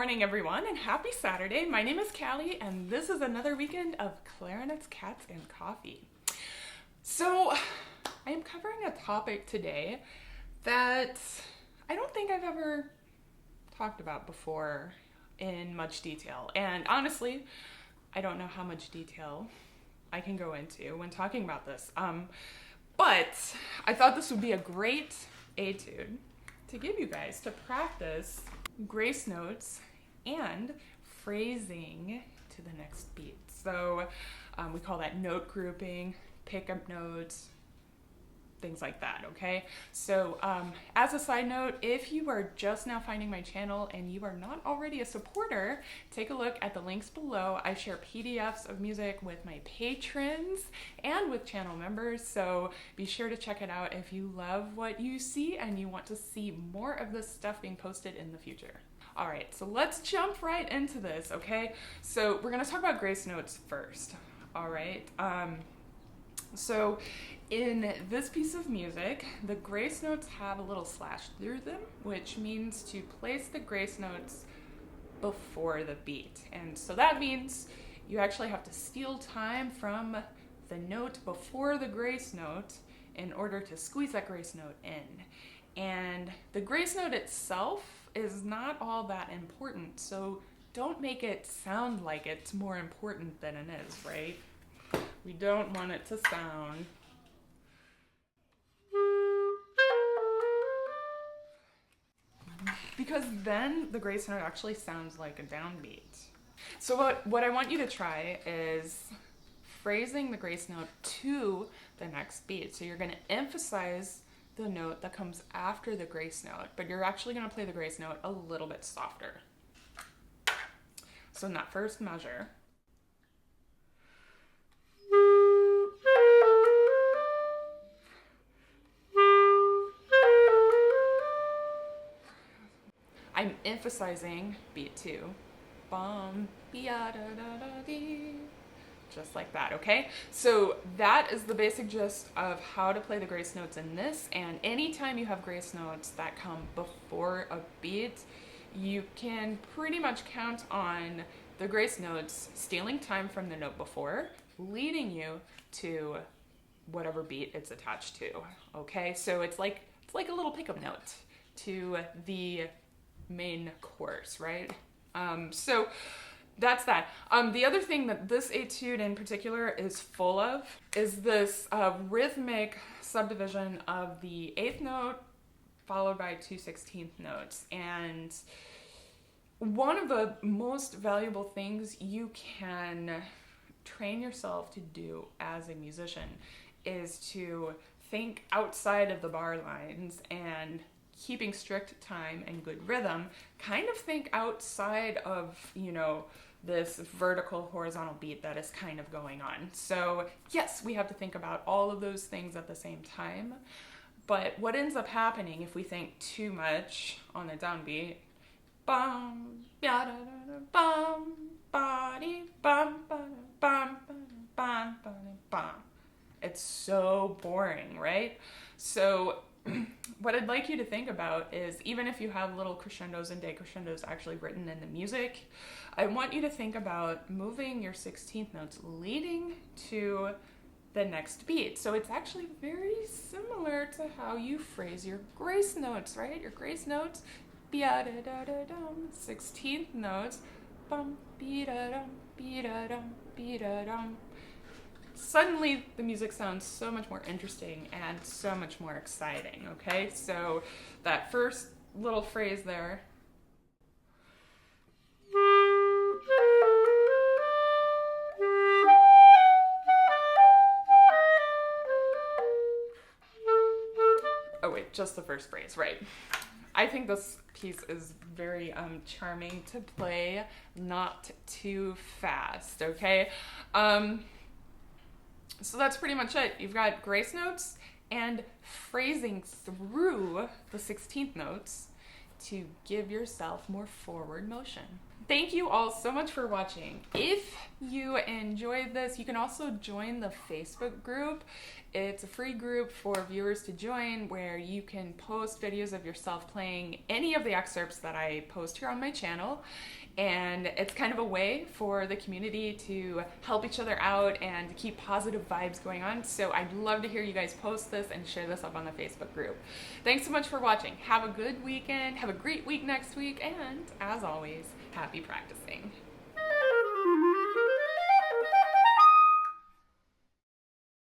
morning, everyone, and happy Saturday. My name is Callie, and this is another weekend of Clarinets, Cats, and Coffee. So, I am covering a topic today that I don't think I've ever talked about before in much detail. And honestly, I don't know how much detail I can go into when talking about this. But I thought this would be a great etude to give you guys to practice grace notes and phrasing to the next beat. So we call that note grouping, pickup notes, things like that, okay? So as a side note, if you are just now finding my channel and you are not already a supporter, take a look at the links below. I share PDFs of music with my patrons and with channel members, so be sure to check it out if you love what you see and you want to see more of this stuff being posted in the future. All right, so let's jump right into this, okay? So we're gonna talk about grace notes first, all right? So in this piece of music, the grace notes have a little slash through them, which means to place the grace notes before the beat. And so that means you actually have to steal time from the note before the grace note in order to squeeze that grace note in. And the grace note itself is not all that important, so don't make it sound like it's more important than it is, right? We don't want it to sound because then the grace note actually sounds like a downbeat. So what I want you to try is phrasing the grace note to the next beat. So you're going to emphasize the note that comes after the grace note, but you're actually going to play the grace note a little bit softer. So in that first measure, I'm emphasizing beat 2. Bum, bia, da, da, da, dee. Just like that, okay? So that is the basic gist of how to play the grace notes in this, and anytime you have grace notes that come before a beat, you can pretty much count on the grace notes stealing time from the note before, leading you to whatever beat it's attached to, okay? So it's like a little pickup note to the main chorus, right? So that's that. The other thing that this etude in particular is full of is this rhythmic subdivision of the 8th note followed by 2 16th notes. And one of the most valuable things you can train yourself to do as a musician is to think outside of the bar lines and keeping strict time and good rhythm, kind of think outside of, you know, this vertical horizontal beat that is kind of going on. So yes, we have to think about all of those things at the same time, but what ends up happening if we think too much on the downbeat, bum, ya da da da, bum, body, bum, ba bum, bum, bum, bum. It's so boring, right? So what I'd like you to think about is, even if you have little crescendos and decrescendos actually written in the music, I want you to think about moving your 16th notes leading to the next beat. So it's actually very similar to how you phrase your grace notes, right? Your grace notes, be-da-da-da-dum, 16th notes, bum, be-da-dum, be-da-dum, be-da-dum. Suddenly the music sounds so much more interesting and so much more exciting, okay? So that first little phrase there, oh wait, just the first phrase, right? I think this piece is very charming to play, not too fast, okay? So that's pretty much it. You've got grace notes and phrasing through the 16th notes to give yourself more forward motion. Thank you all so much for watching. If you enjoyed this, you can also join the Facebook group. It's a free group for viewers to join where you can post videos of yourself playing any of the excerpts that I post here on my channel. And it's kind of a way for the community to help each other out and keep positive vibes going on. So I'd love to hear you guys post this and share this up on the Facebook group. Thanks so much for watching. Have a good weekend. Have a great week next week. And as always, happy practicing.